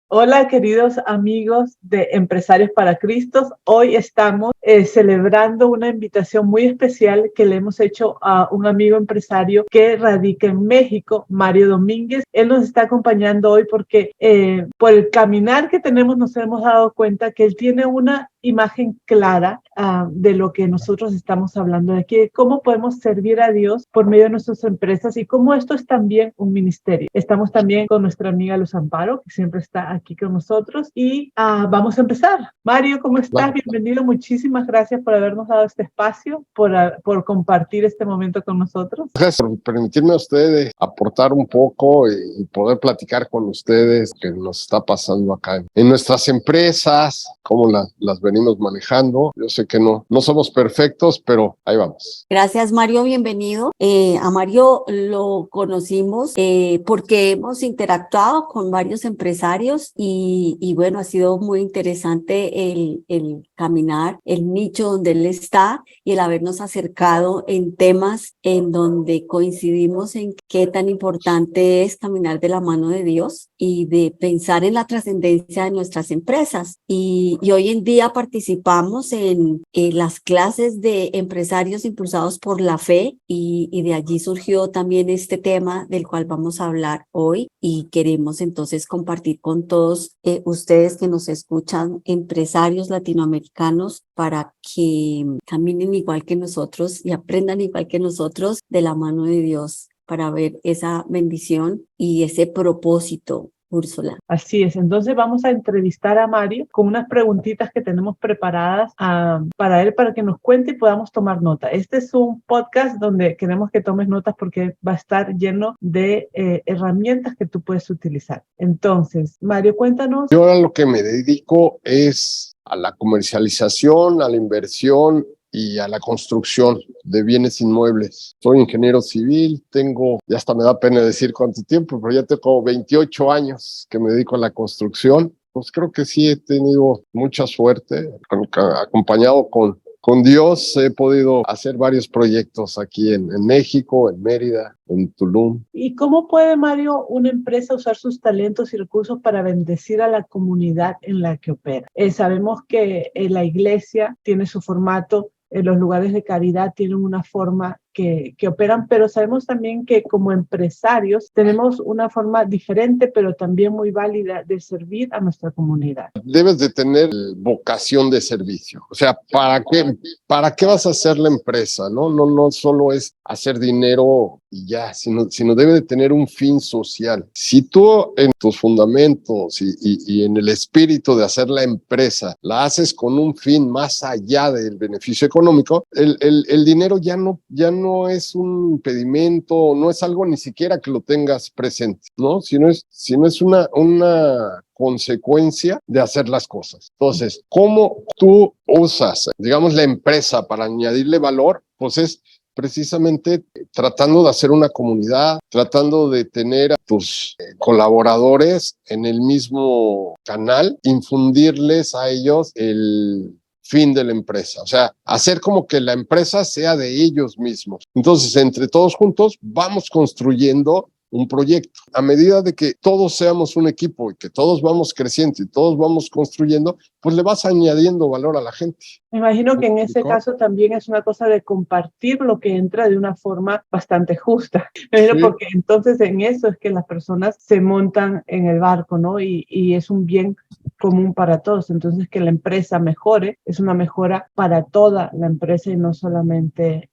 Hola, queridos amigos de Empresarios para Cristos. Hoy estamos celebrando una invitación muy especial que le hemos hecho a un amigo empresario que radica en México, Mario Domínguez. Él nos está acompañando hoy porque por el caminar que tenemos nos hemos dado cuenta que él tiene una imagen clara de lo que nosotros estamos hablando de aquí, cómo podemos servir a Dios por medio de nuestras empresas y cómo esto es también un ministerio. Estamos también con nuestra amiga Luz Amparo, que siempre está aquí con nosotros, y vamos a empezar. Mario, ¿cómo estás? Bienvenido, muchísimas gracias por habernos dado este espacio, por compartir este momento con nosotros. Gracias por permitirme a ustedes aportar un poco y poder platicar con ustedes qué nos está pasando acá en nuestras empresas, cómo las venimos manejando. Yo sé que no somos perfectos, pero ahí vamos. Gracias, Mario, bienvenido. A Mario lo conocimos porque hemos interactuado con varios empresarios y bueno, ha sido muy interesante el caminar, el nicho donde él está y el habernos acercado en temas en donde coincidimos en qué tan importante es caminar de la mano de Dios y de pensar en la trascendencia de nuestras empresas. Y hoy en día participamos en las clases de empresarios impulsados por la fe y de allí surgió también este tema del cual vamos a hablar hoy y queremos entonces compartir con todos ustedes que nos escuchan, empresarios latinoamericanos, para que caminen igual que nosotros y aprendan igual que nosotros de la mano de Dios para ver esa bendición y ese propósito. Úrsula. Así es, entonces vamos a entrevistar a Mario con unas preguntitas que tenemos preparadas para él, para que nos cuente y podamos tomar nota. Este es un podcast donde queremos que tomes notas porque va a estar lleno de herramientas que tú puedes utilizar. Entonces, Mario, cuéntanos. Yo ahora lo que me dedico es a la comercialización, a la inversión y a la construcción de bienes inmuebles. Soy ingeniero civil, ya hasta me da pena decir cuánto tiempo, pero ya tengo 28 años que me dedico a la construcción. Pues creo que sí he tenido mucha suerte, acompañado con Dios he podido hacer varios proyectos aquí en México, en Mérida, en Tulum. ¿Y cómo puede, Mario, una empresa usar sus talentos y recursos para bendecir a la comunidad en la que opera? Sabemos que la iglesia tiene su formato, los lugares de caridad tienen una forma que operan, pero sabemos también que como empresarios tenemos una forma diferente, pero también muy válida de servir a nuestra comunidad. Debes de tener vocación de servicio. O sea, ¿para qué vas a hacer la empresa? No solo es hacer dinero y ya, sino debe de tener un fin social. Si tú en tus fundamentos y en el espíritu de hacer la empresa la haces con un fin más allá del beneficio económico, el dinero ya no es un impedimento, no es algo ni siquiera que lo tengas presente, ¿no? Sino es una consecuencia de hacer las cosas. Entonces, ¿cómo tú usas, digamos, la empresa para añadirle valor? Pues es precisamente tratando de hacer una comunidad, tratando de tener a tus colaboradores en el mismo canal, infundirles a ellos el fin de la empresa, o sea, hacer como que la empresa sea de ellos mismos. Entonces, entre todos juntos vamos construyendo un proyecto. A medida de que todos seamos un equipo y que todos vamos creciendo y todos vamos construyendo, pues le vas añadiendo valor a la gente. Me imagino que en ese caso también es una cosa de compartir lo que entra de una forma bastante justa. Sí. Porque entonces en eso es que las personas se montan en el barco, ¿no? Y es un bien común para todos. Entonces que la empresa mejore es una mejora para toda la empresa y no solamente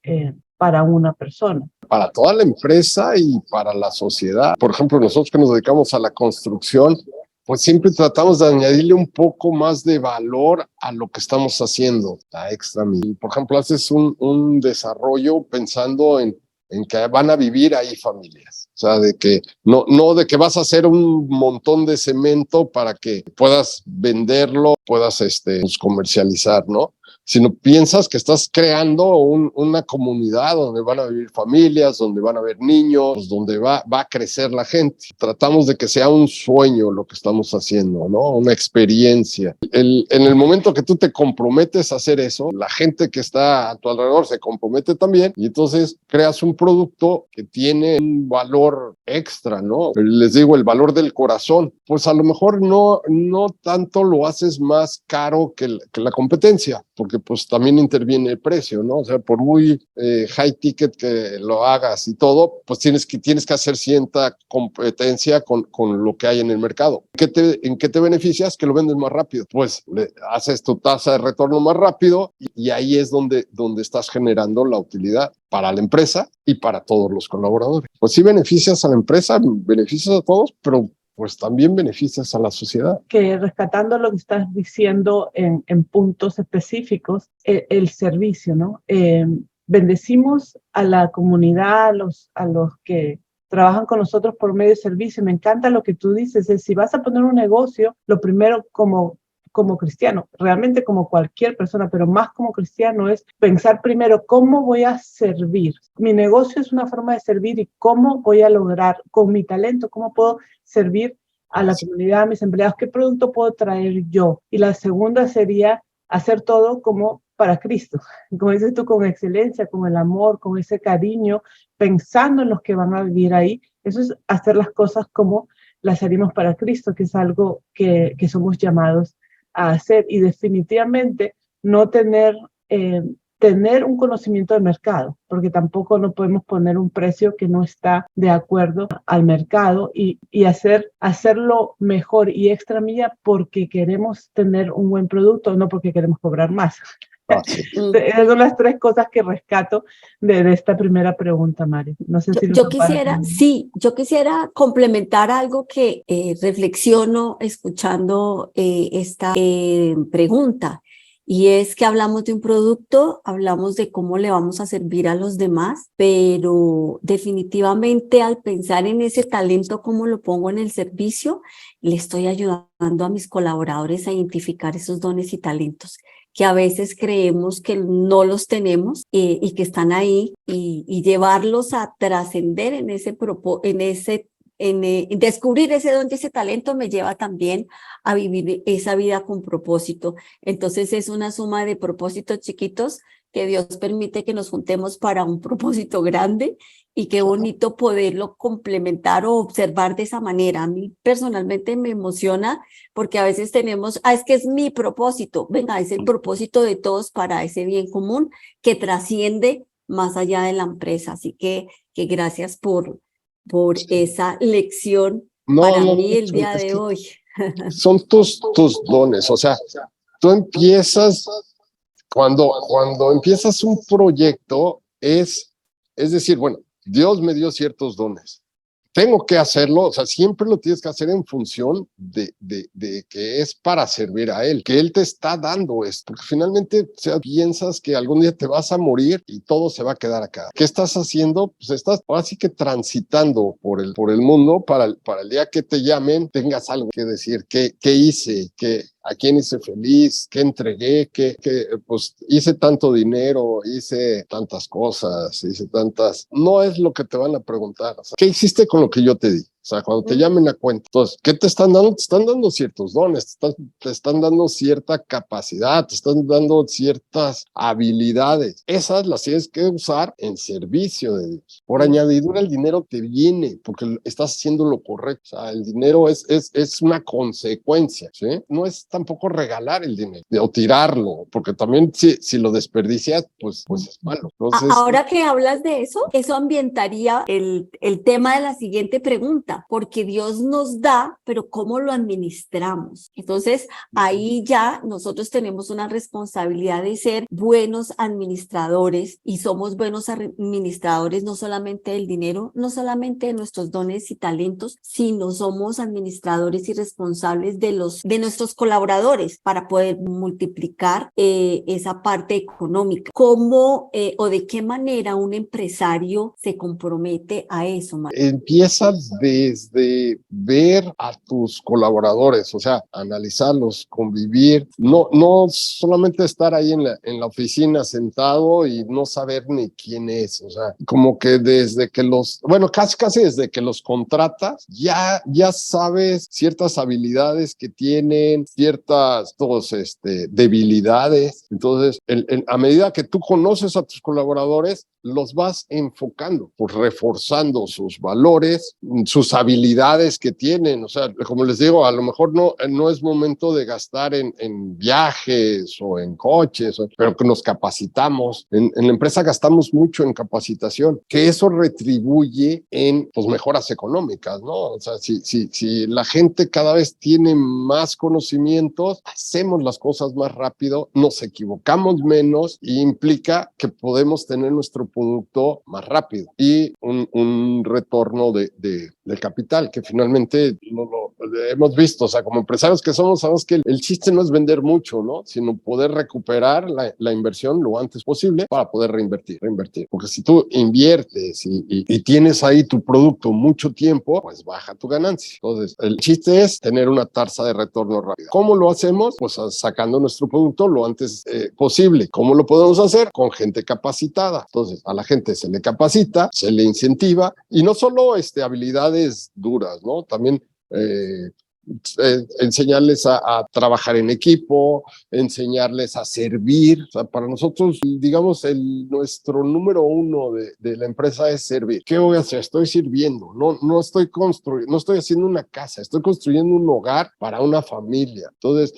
para una persona. Para toda la empresa y para la sociedad. Por ejemplo, nosotros que nos dedicamos a la construcción, pues siempre tratamos de añadirle un poco más de valor a lo que estamos haciendo, la extra mil. Por ejemplo, haces un desarrollo pensando en que van a vivir ahí familias. O sea, de que no de que vas a hacer un montón de cemento para que puedas venderlo puedas pues, comercializar, ¿no? Sino piensas que estás creando una comunidad donde van a vivir familias, donde van a haber niños, pues, donde va a crecer la gente. Tratamos de que sea un sueño lo que estamos haciendo, ¿no? Una experiencia. En el momento que tú te comprometes a hacer eso, la gente que está a tu alrededor se compromete también y entonces creas un producto que tiene un valor extra, ¿no? Les digo, el valor del corazón. Pues a lo mejor no tanto lo haces más caro que la competencia, porque pues también interviene el precio, ¿no? O sea, por muy high ticket que lo hagas y todo, pues tienes que hacer cierta competencia con lo que hay en el mercado. ¿En qué te beneficias? Que lo vendes más rápido. Pues haces tu tasa de retorno más rápido y ahí es donde estás generando la utilidad para la empresa y para todos los colaboradores. Pues sí beneficias a la empresa, beneficias a todos, pero pues también beneficias a la sociedad. Que rescatando lo que estás diciendo en puntos específicos, el servicio, ¿no? Bendecimos a la comunidad, a los que trabajan con nosotros por medio de servicio. Me encanta lo que tú dices, es si vas a poner un negocio, lo primero como cristiano, realmente como cualquier persona, pero más como cristiano, es pensar primero cómo voy a servir. Mi negocio es una forma de servir y cómo voy a lograr con mi talento, cómo puedo servir a la comunidad, a mis empleados, qué producto puedo traer yo. Y la segunda sería hacer todo como para Cristo, como dices tú, con excelencia, con el amor, con ese cariño, pensando en los que van a vivir ahí. Eso es hacer las cosas como las haríamos para Cristo, que es algo que somos llamados a hacer, y definitivamente no tener un conocimiento de mercado, porque tampoco no podemos poner un precio que no está de acuerdo al mercado y hacerlo mejor y extra milla porque queremos tener un buen producto, no porque queremos cobrar más. Sí. Esas son las tres cosas que rescato de esta primera pregunta, Mari. No sé si yo quisiera complementar algo que reflexiono escuchando esta pregunta, y es que hablamos de un producto, hablamos de cómo le vamos a servir a los demás, pero definitivamente al pensar en ese talento, cómo lo pongo en el servicio, le estoy ayudando a mis colaboradores a identificar esos dones y talentos que a veces creemos que no los tenemos y que están ahí, y llevarlos a trascender en descubrir ese don y ese talento me lleva también a vivir esa vida con propósito. Entonces es una suma de propósitos chiquitos que Dios permite que nos juntemos para un propósito grande, y qué bonito poderlo complementar o observar de esa manera. A mí personalmente me emociona porque a veces tenemos, es que es mi propósito. Venga, es el propósito de todos para ese bien común que trasciende más allá de la empresa. Así que gracias por esa lección para mí el día de hoy. Son tus dones, o sea, tú empiezas, cuando empiezas un proyecto, es decir, bueno, Dios me dio ciertos dones. Tengo que hacerlo, o sea, siempre lo tienes que hacer en función de que es para servir a Él, que Él te está dando esto, porque finalmente, o sea, piensas que algún día te vas a morir y todo se va a quedar acá. ¿Qué estás haciendo? Pues estás así que transitando por el mundo para el día que te llamen, tengas algo que decir, qué hice, a quién hice feliz, qué entregué, pues hice tanto dinero, hice tantas cosas, no es lo que te van a preguntar, o sea, ¿qué hiciste con lo que yo te di? O sea, cuando te llamen a cuenta. Entonces, ¿qué te están dando? Te están dando ciertos dones, te están dando cierta capacidad, te están dando ciertas habilidades. Esas las tienes que usar en servicio de Dios. Por añadidura, el dinero te viene porque estás haciendo lo correcto. O sea, el dinero es una consecuencia, ¿sí? No es tampoco regalar el dinero o tirarlo, porque también si lo desperdicias, pues es malo. Entonces, ahora que hablas de eso ambientaría el tema de la siguiente pregunta, porque Dios nos da, pero ¿cómo lo administramos? Entonces, ahí ya nosotros tenemos una responsabilidad de ser buenos administradores, y somos buenos administradores no solamente del dinero, no solamente de nuestros dones y talentos, sino somos administradores y responsables de nuestros colaboradores para poder multiplicar esa parte económica. ¿Cómo o de qué manera un empresario se compromete a eso, Mario? Empiezas de desde ver a tus colaboradores, o sea, analizarlos, convivir, no solamente estar ahí en la oficina sentado y no saber ni quién es, o sea, como que desde que casi desde que los contratas, ya sabes ciertas habilidades que tienen, ciertas debilidades. Entonces, a medida que tú conoces a tus colaboradores, los vas enfocando, pues reforzando sus valores, sus habilidades que tienen. O sea, como les digo, a lo mejor no es momento de gastar en viajes o en coches, pero que nos capacitamos. En la empresa gastamos mucho en capacitación, que eso retribuye en pues, mejoras económicas, ¿no? O sea, si la gente cada vez tiene más conocimientos, hacemos las cosas más rápido, nos equivocamos menos y implica que podemos tener nuestro producto más rápido y un retorno del capital que finalmente lo hemos visto. O sea, como empresarios que somos, sabemos que el chiste no es vender mucho, ¿no? Sino poder recuperar la inversión lo antes posible para poder reinvertir. Porque si tú inviertes y tienes ahí tu producto mucho tiempo, pues baja tu ganancia. Entonces, el chiste es tener una tasa de retorno rápida. ¿Cómo lo hacemos? Pues sacando nuestro producto lo antes posible. ¿Cómo lo podemos hacer? Con gente capacitada. Entonces, a la gente se le capacita, se le incentiva y no solo habilidades duras, ¿no? También enseñarles a trabajar en equipo, enseñarles a servir. O sea, para nosotros, digamos, nuestro número uno de la empresa es servir. ¿Qué voy a hacer? Estoy sirviendo. No estoy construyendo, no estoy haciendo una casa, estoy construyendo un hogar para una familia. Entonces,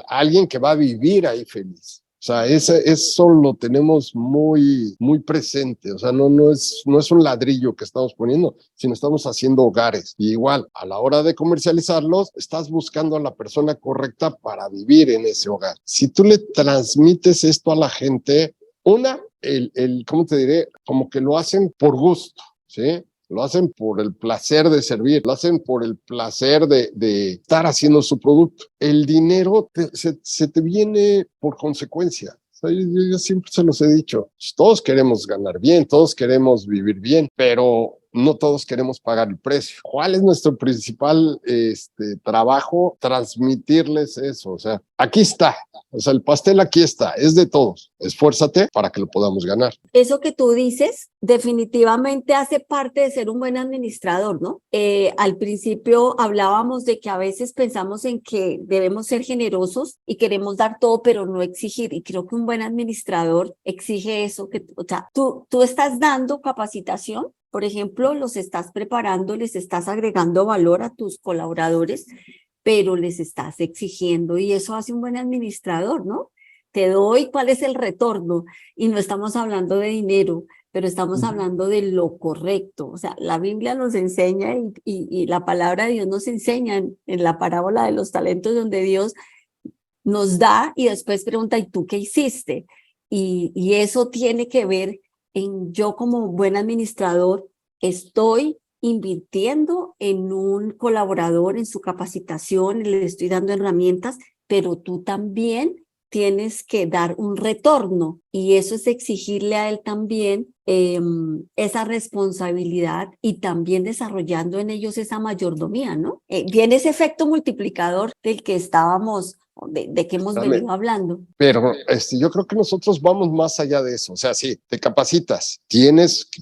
alguien que va a vivir ahí feliz. O sea, eso lo tenemos muy, muy presente. O sea, no es un ladrillo que estamos poniendo, sino estamos haciendo hogares. Y igual, a la hora de comercializarlos, estás buscando a la persona correcta para vivir en ese hogar. Si tú le transmites esto a la gente, ¿cómo te diré? Como que lo hacen por gusto, ¿sí? Lo hacen por el placer de servir, lo hacen por el placer de estar haciendo su producto. El dinero se te viene por consecuencia. O sea, yo siempre se los he dicho, todos queremos ganar bien, todos queremos vivir bien, pero no todos queremos pagar el precio. ¿Cuál es nuestro principal trabajo? Transmitirles eso. O sea, aquí está. O sea, el pastel aquí está. Es de todos. Esfuérzate para que lo podamos ganar. Eso que tú dices definitivamente hace parte de ser un buen administrador, ¿no? Al principio hablábamos de que a veces pensamos en que debemos ser generosos y queremos dar todo, pero no exigir. Y creo que un buen administrador exige eso. O sea, tú estás dando capacitación. Por ejemplo, los estás preparando, les estás agregando valor a tus colaboradores, pero les estás exigiendo y eso hace un buen administrador, ¿no? Te doy cuál es el retorno y no estamos hablando de dinero, pero estamos hablando de lo correcto. O sea, la Biblia nos enseña y la palabra de Dios nos enseña en la parábola de los talentos donde Dios nos da y después pregunta, ¿y tú qué hiciste? Y eso tiene que ver yo como buen administrador estoy invirtiendo en un colaborador, en su capacitación, le estoy dando herramientas, pero tú también tienes que dar un retorno y eso es exigirle a él también esa responsabilidad y también desarrollando en ellos esa mayordomía, ¿no? Viene ese efecto multiplicador del que estábamos de que hemos venido hablando. Pero yo creo que nosotros vamos más allá de eso. O sea, sí, te capacitas,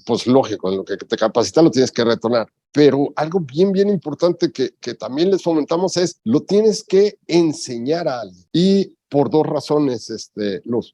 pues lógico, en lo que te capacitas lo tienes que retornar. Pero algo bien importante que también les fomentamos es, lo tienes que enseñar a alguien. Y por dos razones,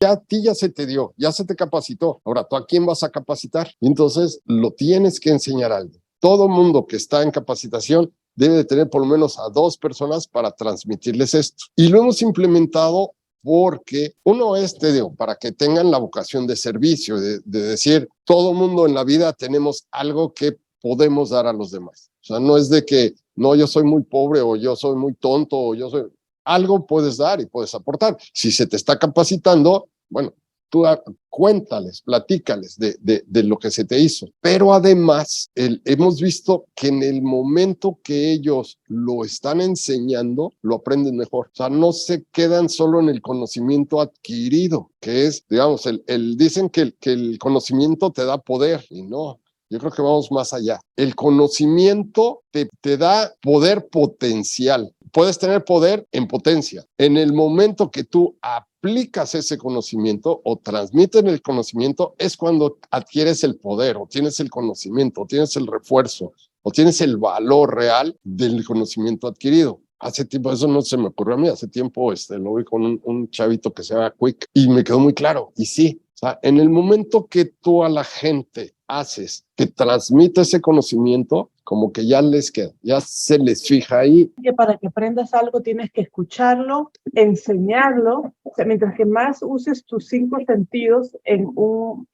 ya a ti ya se te dio, ya se te capacitó. Ahora, ¿tú a quién vas a capacitar? Entonces, lo tienes que enseñar a alguien. Todo mundo que está en capacitación debe de tener por lo menos a 2 personas para transmitirles esto. Y lo hemos implementado porque uno es, te digo, para que tengan la vocación de servicio, de decir, todo mundo en la vida tenemos algo que podemos dar a los demás. O sea, no es de que, no, yo soy muy pobre o yo soy muy tonto o yo soy... Algo puedes dar y puedes aportar. Si se te está capacitando, bueno, tú cuéntales, platícales de lo que se te hizo. Pero además, hemos visto que en el momento que ellos lo están enseñando, lo aprenden mejor. O sea, no se quedan solo en el conocimiento adquirido, que es, digamos, dicen que el conocimiento te da poder y no. Yo creo que vamos más allá. El conocimiento te da poder potencial. Puedes tener poder en potencia. En el momento que tú aplicas ese conocimiento o transmites el conocimiento, es cuando adquieres el poder o tienes el conocimiento o tienes el refuerzo o tienes el valor real del conocimiento adquirido. Hace tiempo, eso no se me ocurrió a mí, hace tiempo lo vi con un chavito que se llama Quick y me quedó muy claro. Y sí, o sea, en el momento que tú a la gente haces, que transmite ese conocimiento, como que ya les queda, ya se les fija ahí. Que para que aprendas algo tienes que escucharlo, enseñarlo, o sea, mientras que más uses tus 5 sentidos en un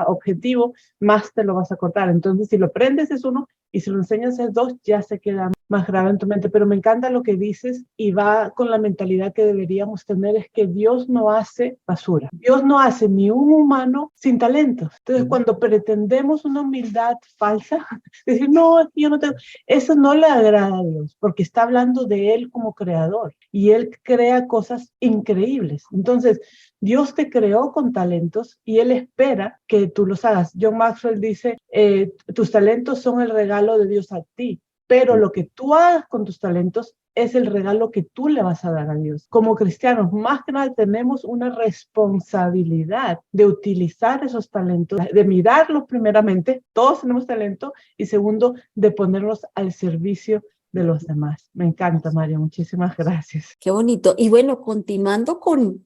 objetivo, más te lo vas a cortar. Entonces, si lo aprendes es uno y si lo enseñas es dos, ya se queda más grave en tu mente. Pero me encanta lo que dices y va con la mentalidad que deberíamos tener, es que Dios no hace basura. Dios no hace ni un humano sin talentos. Entonces, cuando pretendemos una humildad falsa, decir, no, yo no tengo, eso no le agrada a Dios, porque está hablando de Él como creador y Él crea cosas increíbles. Entonces, Dios te creó con talentos y Él espera que tú los hagas. John Maxwell dice, tus talentos son el regalo de Dios a ti, pero lo que tú hagas con tus talentos es el regalo que tú le vas a dar a Dios. Como cristianos, más que nada tenemos una responsabilidad de utilizar esos talentos, de mirarlos primeramente, todos tenemos talento, y segundo, de ponerlos al servicio de los demás. Me encanta, María, muchísimas gracias. Qué bonito. Y bueno, continuando con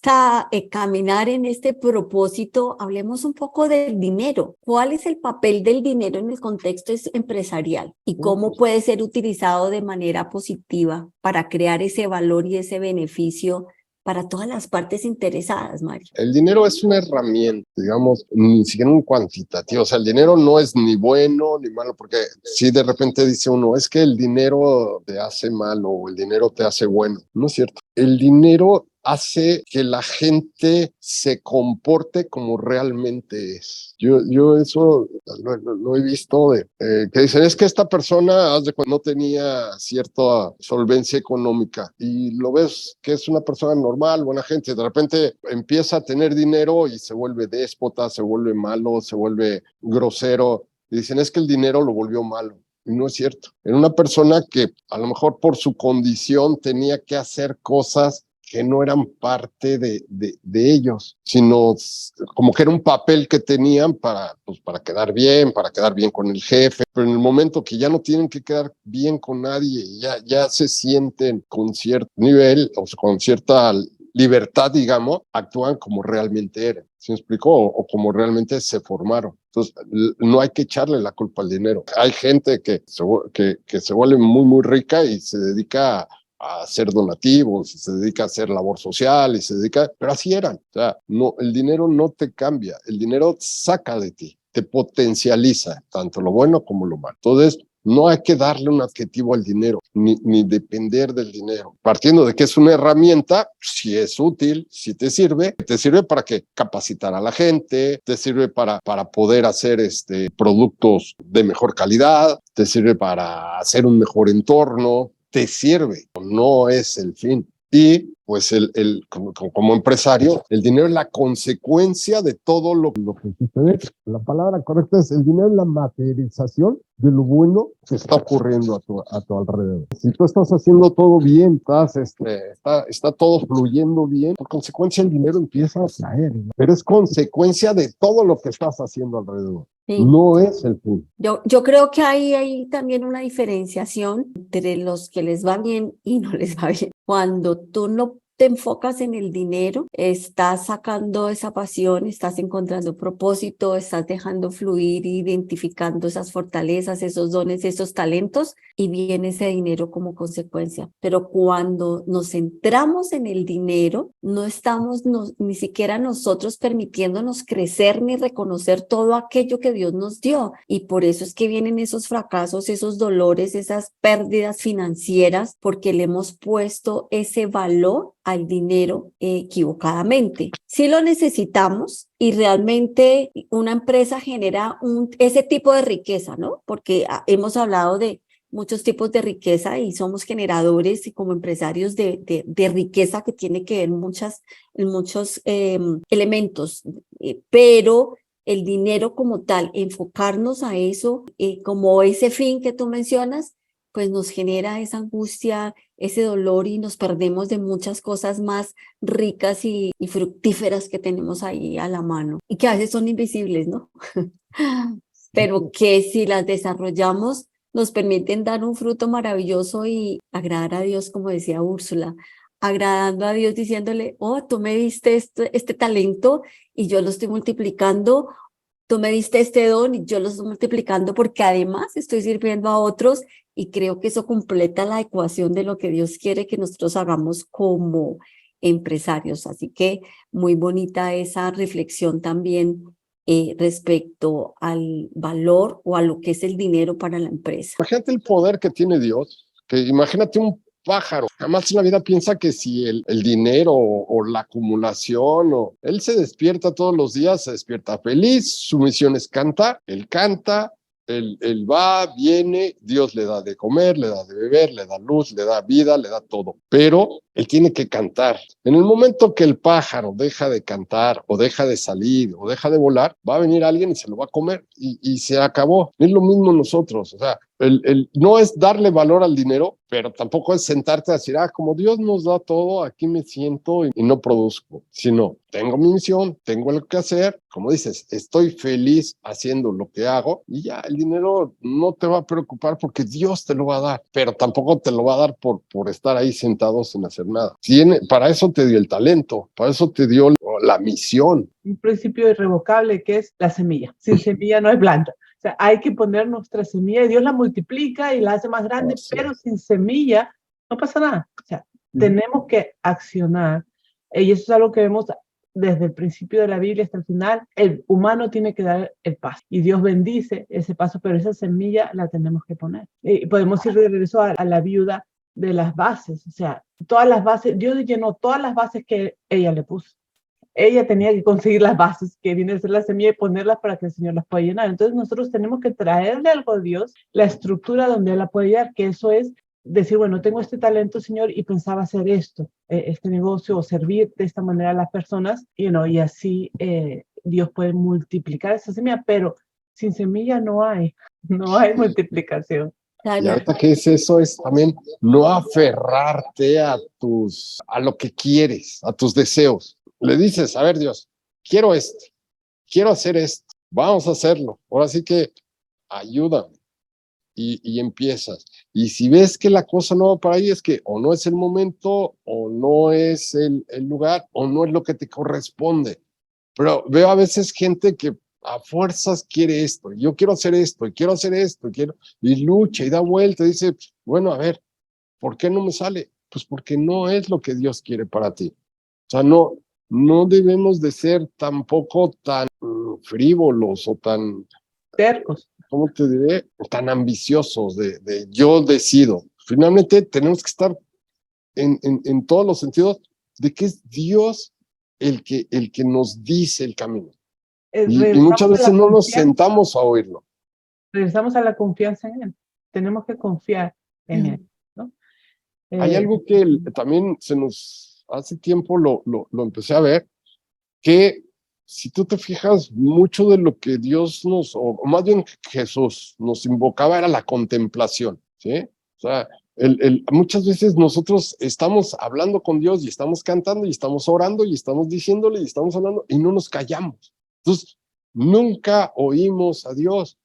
caminar en este propósito, hablemos un poco del dinero. ¿Cuál es el papel del dinero en el contexto empresarial y cómo puede ser utilizado de manera positiva para crear ese valor y ese beneficio para todas las partes interesadas, Mario? El dinero es una herramienta, digamos, ni siquiera un cuantitativo. O sea, el dinero no es ni bueno ni malo, porque si de repente dice uno, es que el dinero te hace malo o el dinero te hace bueno. No es cierto. El dinero hace que la gente se comporte como realmente es. Yo eso lo he visto que dicen, es que esta persona no tenía cierta solvencia económica y lo ves que es una persona normal, buena gente, de repente empieza a tener dinero y se vuelve déspota, se vuelve malo, se vuelve grosero y dicen, es que el dinero lo volvió malo. Y no es cierto. Era una persona que a lo mejor por su condición tenía que hacer cosas que no eran parte de ellos, sino como que era un papel que tenían para quedar bien con el jefe, pero en el momento que ya no tienen que quedar bien con nadie, ya se sienten con cierto nivel o con cierta libertad, digamos, actúan como realmente eran. ¿Se me explicó? O como realmente se formaron. Entonces, no hay que echarle la culpa al dinero. Hay gente que se vuelve muy, muy rica y se dedica a hacer donativos, y se dedica a hacer labor social, pero así eran. O sea, no, el dinero no te cambia, el dinero saca de ti, te potencializa, tanto lo bueno como lo malo. Entonces, no hay que darle un adjetivo al dinero, ni depender del dinero. Partiendo de que es una herramienta, si es útil, si te sirve para que capacitar a la gente, te sirve para poder hacer productos de mejor calidad, te sirve para hacer un mejor entorno, te sirve, no es el fin. Y pues como empresario, el dinero es la consecuencia de todo lo que sucede. La palabra correcta es el dinero es la materialización de lo bueno que está ocurriendo a tu alrededor. Si tú estás haciendo todo bien, está todo fluyendo bien, por consecuencia el dinero empieza a caer, ¿no? Pero es consecuencia de todo lo que estás haciendo alrededor. Sí. No es el fin. Yo creo que hay también una diferenciación entre los que les va bien y no les va bien. Cuando tú no te enfocas en el dinero, estás sacando esa pasión, estás encontrando propósito, estás dejando fluir, identificando esas fortalezas, esos dones, esos talentos, y viene ese dinero como consecuencia. Pero cuando nos centramos en el dinero, no estamos ni siquiera nosotros permitiéndonos crecer ni reconocer todo aquello que Dios nos dio. Y por eso es que vienen esos fracasos, esos dolores, esas pérdidas financieras, porque le hemos puesto ese valor al dinero equivocadamente. Sí lo necesitamos y realmente una empresa genera ese tipo de riqueza, ¿no? Porque hemos hablado de muchos tipos de riqueza y somos generadores y como empresarios de riqueza que tiene que ver en muchos elementos, pero el dinero como tal, enfocarnos a eso, como ese fin que tú mencionas, pues nos genera esa angustia, ese dolor y nos perdemos de muchas cosas más ricas y fructíferas que tenemos ahí a la mano y que a veces son invisibles, ¿no? Pero que si las desarrollamos nos permiten dar un fruto maravilloso y agradar a Dios, como decía Úrsula, agradando a Dios diciéndole, oh, tú me diste este talento y yo lo estoy multiplicando, tú me diste este don y yo lo estoy multiplicando porque además estoy sirviendo a otros y creo que eso completa la ecuación de lo que Dios quiere que nosotros hagamos como empresarios. Así que muy bonita esa reflexión también respecto al valor o a lo que es el dinero para la empresa. Imagínate el poder que tiene Dios, que imagínate un pájaro. Jamás en la vida piensa que si el dinero o la acumulación, o él se despierta todos los días, se despierta feliz, su misión es cantar, él canta, él va, viene, Dios le da de comer, le da de beber, le da luz, le da vida, le da todo, pero él tiene que cantar. En el momento que el pájaro deja de cantar o deja de salir o deja de volar, va a venir alguien y se lo va a comer y se acabó. Es lo mismo nosotros, o sea, no es darle valor al dinero, pero tampoco es sentarte a decir, como Dios nos da todo, aquí me siento y no produzco, sino tengo mi misión, tengo lo que hacer, como dices, estoy feliz haciendo lo que hago y ya el dinero no te va a preocupar porque Dios te lo va a dar, pero tampoco te lo va a dar por estar ahí sentado sin hacer nada. Para eso te dio el talento, para eso te dio la misión. Un principio irrevocable que es la semilla. Sin semilla no hay planta. O sea, hay que poner nuestra semilla y Dios la multiplica y la hace más grande, pero sin semilla no pasa nada. O sea, tenemos que accionar. Y eso es algo que vemos desde el principio de la Biblia hasta el final. El humano tiene que dar el paso y Dios bendice ese paso, pero esa semilla la tenemos que poner. Y podemos ir de regreso a la viuda de las bases. O sea, todas las bases, Dios llenó todas las bases que ella le puso. Ella tenía que conseguir las bases, que viene a ser la semilla, y ponerlas para que el Señor las pueda llenar. Entonces nosotros tenemos que traerle algo a Dios, la estructura donde Él la puede llenar, que eso es decir, bueno, tengo este talento, Señor, y pensaba hacer esto, este negocio, o servir de esta manera a las personas, y así Dios puede multiplicar esa semilla, pero sin semilla no hay multiplicación. Y ahorita que es eso, es también no aferrarte a lo que quieres, a tus deseos. Le dices, a ver, Dios, quiero esto, quiero hacer esto, vamos a hacerlo. Ahora sí que ayúdame y empiezas. Y si ves que la cosa no va para ahí, es que o no es el momento, o no es el lugar, o no es lo que te corresponde. Pero veo a veces gente que a fuerzas quiere esto, y yo quiero hacer esto, y quiero hacer esto, y lucha y da vuelta, y dice, bueno, a ver, ¿por qué no me sale? Pues porque no es lo que Dios quiere para ti. O sea, no debemos de ser tampoco tan frívolos o tan tercos. ¿Cómo te diré? Tan ambiciosos de yo decido. Finalmente tenemos que estar en todos los sentidos de que es Dios el que nos dice el camino. Y muchas veces no nos sentamos a oírlo. Regresamos a la confianza en Él. Tenemos que confiar en Él, ¿no? Hay algo que también hace tiempo lo empecé a ver, que si tú te fijas, mucho de lo que Dios o más bien Jesús nos invocaba era la contemplación, ¿sí? O sea, muchas veces nosotros estamos hablando con Dios y estamos cantando y estamos orando y estamos diciéndole y estamos hablando y no nos callamos. Entonces, nunca oímos a Dios.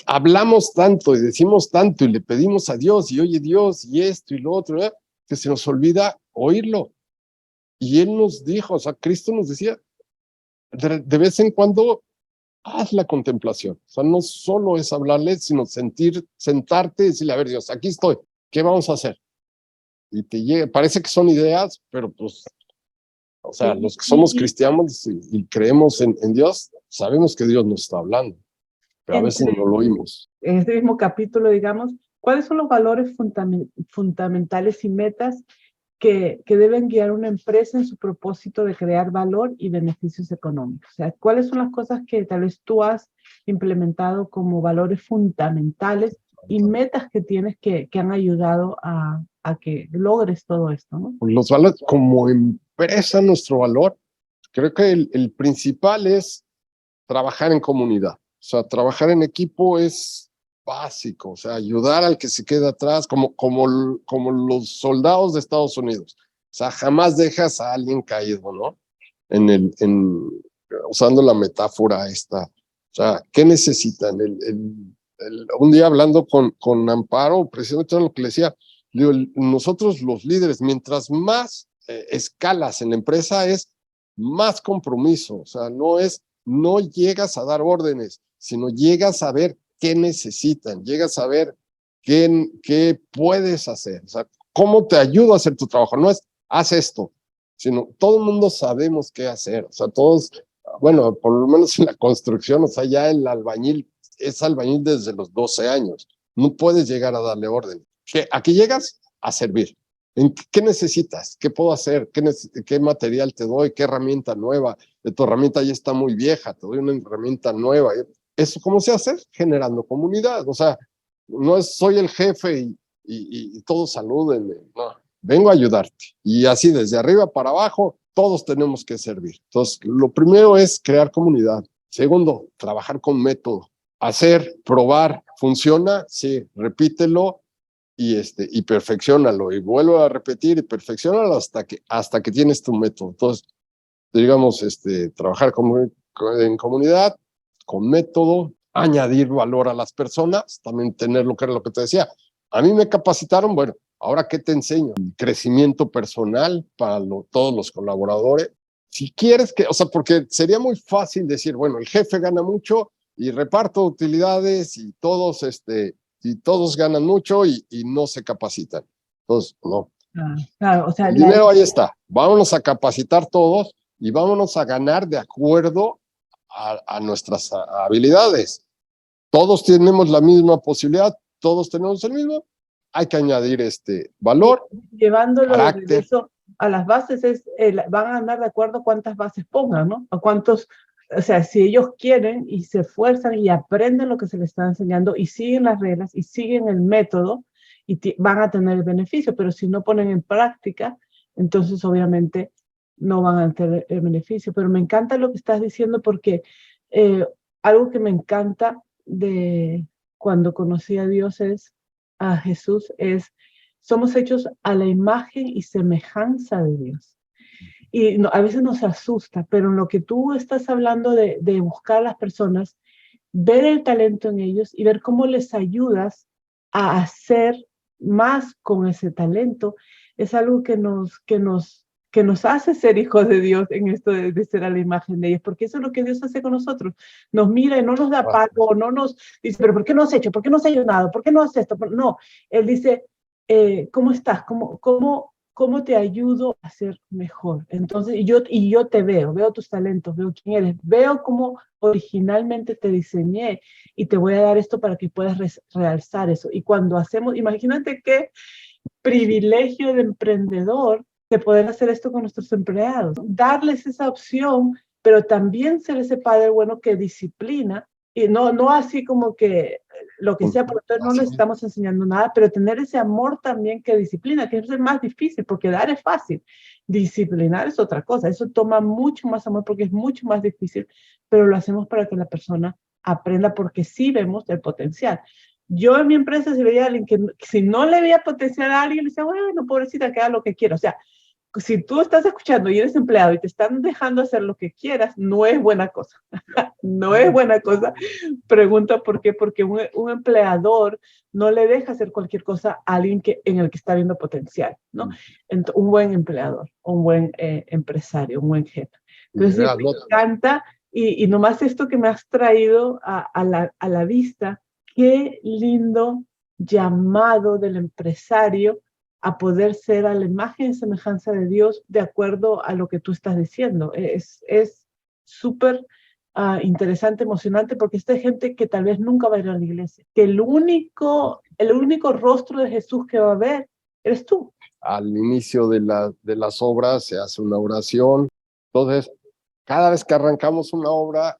Hablamos tanto y decimos tanto y le pedimos a Dios y oye Dios y esto y lo otro, ¿verdad? Que se nos olvida oírlo. Y Él nos dijo, o sea, Cristo nos decía, de vez en cuando haz la contemplación. O sea, no solo es hablarle, sino sentarte y decirle, a ver Dios, aquí estoy, ¿qué vamos a hacer? Y te llega, parece que son ideas, pero pues, o sea, los que somos cristianos y creemos en Dios, sabemos que Dios nos está hablando, pero a veces no lo oímos. En este mismo capítulo, digamos, ¿cuáles son los valores fundamentales y metas que deben guiar una empresa en su propósito de crear valor y beneficios económicos? O sea, ¿cuáles son las cosas que tal vez tú has implementado como valores fundamentales y metas que tienes que han ayudado a que logres todo esto, ¿no? Los valores, como empresa, nuestro valor, creo que el principal es trabajar en comunidad. O sea, trabajar en equipo es básico, o sea, ayudar al que se queda atrás, como los soldados de Estados Unidos. O sea, jamás dejas a alguien caído, ¿no? Usando la metáfora esta. O sea, ¿qué necesitan? Un día hablando con Amparo, precisamente lo que le decía, digo, nosotros los líderes, mientras más escalas en la empresa, es más compromiso. O sea, no llegas a dar órdenes, sino llegas a ver qué necesitan, llegas a ver qué puedes hacer. O sea, cómo te ayudo a hacer tu trabajo. No es, haz esto, sino todo el mundo sabemos qué hacer. O sea, todos, bueno, por lo menos en la construcción, o sea, ya el albañil es albañil desde los 12 años. No puedes llegar a darle orden. ¿A qué llegas? A servir. ¿Qué necesitas? ¿Qué puedo hacer? ¿Qué material te doy? ¿Qué herramienta nueva? Tu herramienta ya está muy vieja, te doy una herramienta nueva. ¿Eso cómo se hace? Generando comunidad. O sea, no es soy el jefe y todos salúdenme. No, vengo a ayudarte. Y así desde arriba para abajo, todos tenemos que servir. Entonces, lo primero es crear comunidad. Segundo, trabajar con método. Hacer, probar, ¿funciona? Sí, repítelo y perfecciónalo. Y vuelvo a repetir y perfecciónalo hasta que tienes tu método. Entonces, digamos, trabajar en comunidad, con método, añadir valor a las personas, también tener lo que era lo que te decía. A mí me capacitaron, bueno, ahora ¿qué te enseño? Crecimiento personal para todos los colaboradores. Si quieres o sea, porque sería muy fácil decir, bueno, el jefe gana mucho y reparto utilidades y todos ganan mucho y no se capacitan. Entonces, no. Claro, o sea, el dinero ahí está. Vámonos a capacitar todos y vámonos a ganar de acuerdo a nuestras habilidades. Todos tenemos la misma posibilidad, todos tenemos el mismo. Hay que añadir valor, llevándolo de carácter. regreso a las bases, van a andar de acuerdo a cuántas bases pongan, ¿no? A cuántos, o sea, si ellos quieren y se esfuerzan y aprenden lo que se les está enseñando y siguen las reglas y siguen el método, y van a tener el beneficio, pero si no ponen en práctica, entonces obviamente no van a tener el beneficio. Pero me encanta lo que estás diciendo porque algo que me encanta de cuando conocí a Dios a Jesús somos hechos a la imagen y semejanza de Dios. Y a veces nos asusta, pero en lo que tú estás hablando de buscar a las personas, ver el talento en ellos y ver cómo les ayudas a hacer más con ese talento, es algo que nos hace ser hijos de Dios en esto de ser a la imagen de ellos, porque eso es lo que Dios hace con nosotros. Nos mira y no nos da pago, no nos dice, pero ¿por qué no has hecho? ¿Por qué no has ayudado? ¿Por qué no haces esto? No, Él dice, ¿cómo estás? ¿Cómo te ayudo a ser mejor? Entonces, yo te veo tus talentos, veo quién eres, veo cómo originalmente te diseñé y te voy a dar esto para que puedas realzar eso. Y cuando hacemos, imagínate qué privilegio de emprendedor de poder hacer esto con nuestros empleados, darles esa opción, pero también ser ese padre bueno que disciplina, y no así como que lo que sea, porque no les estamos enseñando nada, pero tener ese amor también que disciplina, que es el más difícil, porque dar es fácil, disciplinar es otra cosa, eso toma mucho más amor porque es mucho más difícil, pero lo hacemos para que la persona aprenda porque sí vemos el potencial. Yo en mi empresa, si veía a alguien que si no le veía potencial a alguien, le decía, bueno, pobrecita, que haga lo que quiera. O sea, si tú estás escuchando y eres empleado y te están dejando hacer lo que quieras, no es buena cosa. No es buena cosa. Pregunta por qué. Porque un empleador no le deja hacer cualquier cosa a alguien en el que está viendo potencial, ¿no? Un buen empleador, un buen empresario, un buen jefe. Entonces, me encanta. Y nomás esto que me has traído a la vista, qué lindo llamado del empresario a poder ser a la imagen y semejanza de Dios de acuerdo a lo que tú estás diciendo. Es súper interesante, emocionante, porque esta gente que tal vez nunca va a ir a la iglesia, que el único rostro de Jesús que va a ver eres tú. Al inicio de las obras se hace una oración. Entonces, cada vez que arrancamos una obra,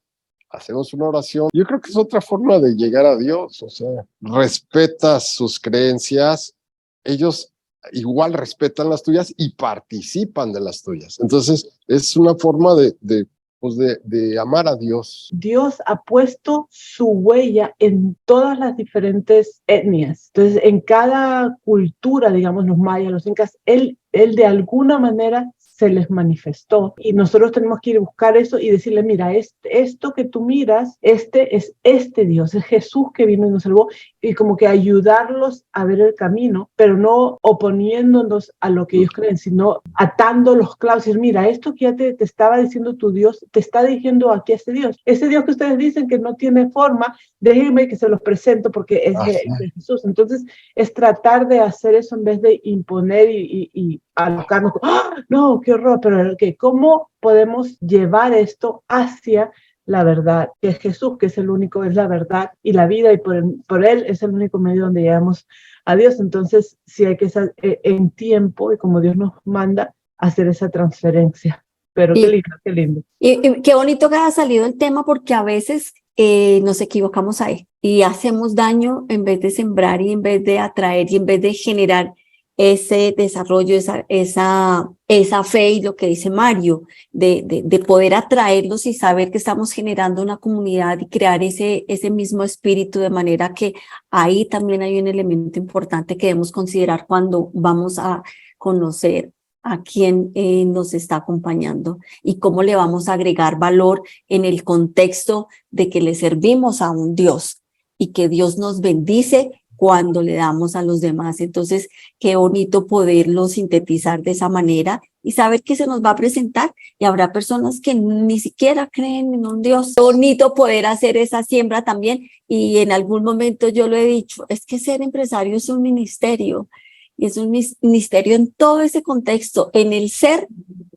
hacemos una oración. Yo creo que es otra forma de llegar a Dios. O sea, respetas sus creencias, ellos igual respetan las tuyas y participan de las tuyas. Entonces, es una forma de pues de amar a Dios. Dios ha puesto su huella en todas las diferentes etnias. Entonces, en cada cultura, digamos, los mayas, los incas, él de alguna manera se les manifestó. Y nosotros tenemos que ir a buscar eso y decirle, mira, esto que tú miras, este es este Dios, es Jesús que vino y nos salvó, y como que ayudarlos a ver el camino, pero no oponiéndonos a lo que ellos creen, sino atando los clavos. Y decir, mira, esto que ya te estaba diciendo tu Dios, te está diciendo aquí ese Dios que ustedes dicen que no tiene forma, déjenme que se los presento porque es de Jesús. Entonces, es tratar de hacer eso en vez de imponer y alocarnos. ¡Ah! No, qué horror, pero ¿cómo podemos llevar esto hacia la verdad? Que es Jesús, que es el único, es la verdad y la vida, y por Él es el único medio donde llegamos a Dios. Entonces, sí hay que estar en tiempo y como Dios nos manda, hacer esa transferencia. Pero qué lindo, qué lindo. Y qué bonito que haya salido el tema, porque a veces nos equivocamos ahí y hacemos daño en vez de sembrar y en vez de atraer y en vez de generar ese desarrollo, esa fe, y lo que dice Mario, de poder atraerlos y saber que estamos generando una comunidad y crear ese mismo espíritu, de manera que ahí también hay un elemento importante que debemos considerar cuando vamos a conocer a quien nos está acompañando y cómo le vamos a agregar valor en el contexto de que le servimos a un Dios y que Dios nos bendice cuando le damos a los demás. Entonces, qué bonito poderlo sintetizar de esa manera y saber que se nos va a presentar, y habrá personas que ni siquiera creen en un Dios. Qué bonito poder hacer esa siembra también, y en algún momento yo lo he dicho, es que ser empresario es un ministerio, y es un ministerio en todo ese contexto, en el ser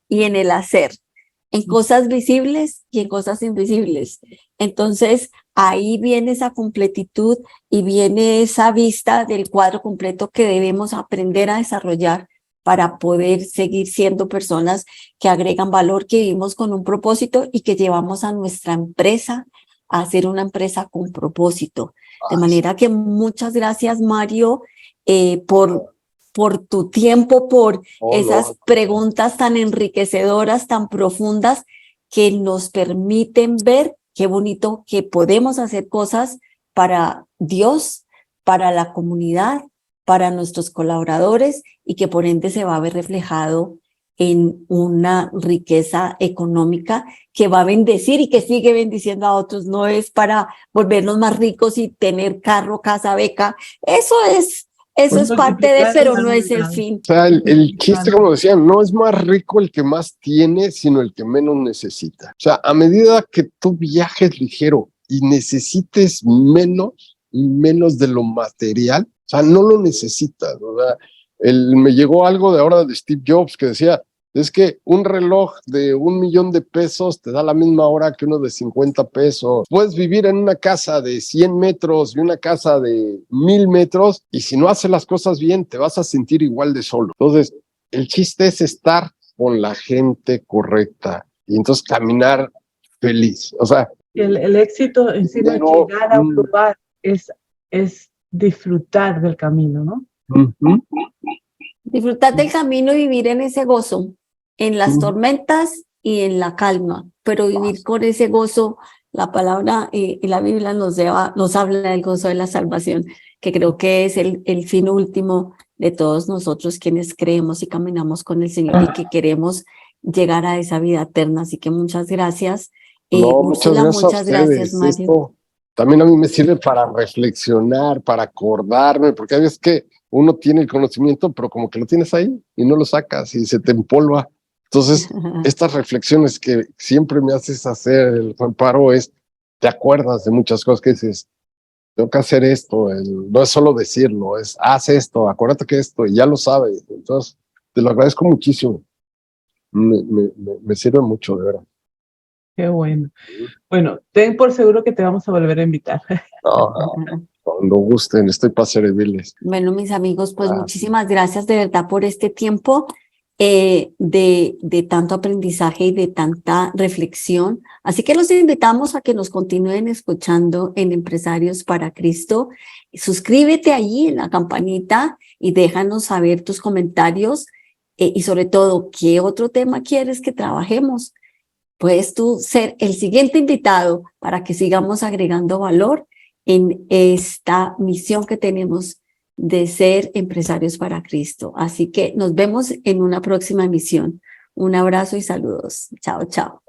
y en el hacer, en cosas visibles y en cosas invisibles. Entonces, ahí viene esa completitud y viene esa vista del cuadro completo que debemos aprender a desarrollar para poder seguir siendo personas que agregan valor, que vivimos con un propósito y que llevamos a nuestra empresa a ser una empresa con propósito. De manera que muchas gracias, Mario, por tu tiempo, por esas preguntas tan enriquecedoras, tan profundas, que nos permiten ver qué bonito que podemos hacer cosas para Dios, para la comunidad, para nuestros colaboradores, y que por ende se va a ver reflejado en una riqueza económica que va a bendecir y que sigue bendiciendo a otros. No es para volvernos más ricos y tener carro, casa, beca. Eso es parte de, pero no es el fin. O sea, el chiste, como decían, no es más rico el que más tiene, sino el que menos necesita. O sea, a medida que tú viajes ligero y necesites menos de lo material, o sea, no lo necesitas. O sea, me llegó algo de ahora de Steve Jobs que decía, es que un reloj de $1,000,000 te da la misma hora que uno de 50 pesos. Puedes vivir en una casa de 100 metros y una casa de 1000 metros, y si no haces las cosas bien, te vas a sentir igual de solo. Entonces, el chiste es estar con la gente correcta y entonces caminar feliz. O sea, el éxito en sí no es llegar a un lugar, es disfrutar del camino, ¿no? Disfrutar del camino y vivir en ese gozo, en las tormentas y en la calma, pero vivir con ese gozo. La palabra y la Biblia nos habla del gozo de la salvación, que creo que es el fin último de todos nosotros quienes creemos y caminamos con el Señor y que queremos llegar a esa vida eterna. Así que muchas gracias. Muchas gracias, Mario. Esto también a mí me sirve para reflexionar, para acordarme, porque hay veces que uno tiene el conocimiento, pero como que lo tienes ahí y no lo sacas y se te empolva. Entonces, estas reflexiones que siempre me haces hacer, el Amparo, te acuerdas de muchas cosas que dices, tengo que hacer esto, no es solo decirlo, haz esto, acuérdate que esto, y ya lo sabes. Entonces, te lo agradezco muchísimo. Me sirve mucho, de verdad. Qué bueno. Bueno, ten por seguro que te vamos a volver a invitar. Cuando gusten, estoy para servirles. Bueno, mis amigos, pues muchísimas gracias de verdad por este tiempo de tanto aprendizaje y de tanta reflexión. Así que los invitamos a que nos continúen escuchando en Empresarios para Cristo. Suscríbete allí en la campanita y déjanos saber tus comentarios y sobre todo, ¿qué otro tema quieres que trabajemos? puedes tú ser el siguiente invitado para que sigamos agregando valor en esta misión que tenemos de ser empresarios para Cristo. Así que nos vemos en una próxima emisión. Un abrazo y saludos. Chao, chao.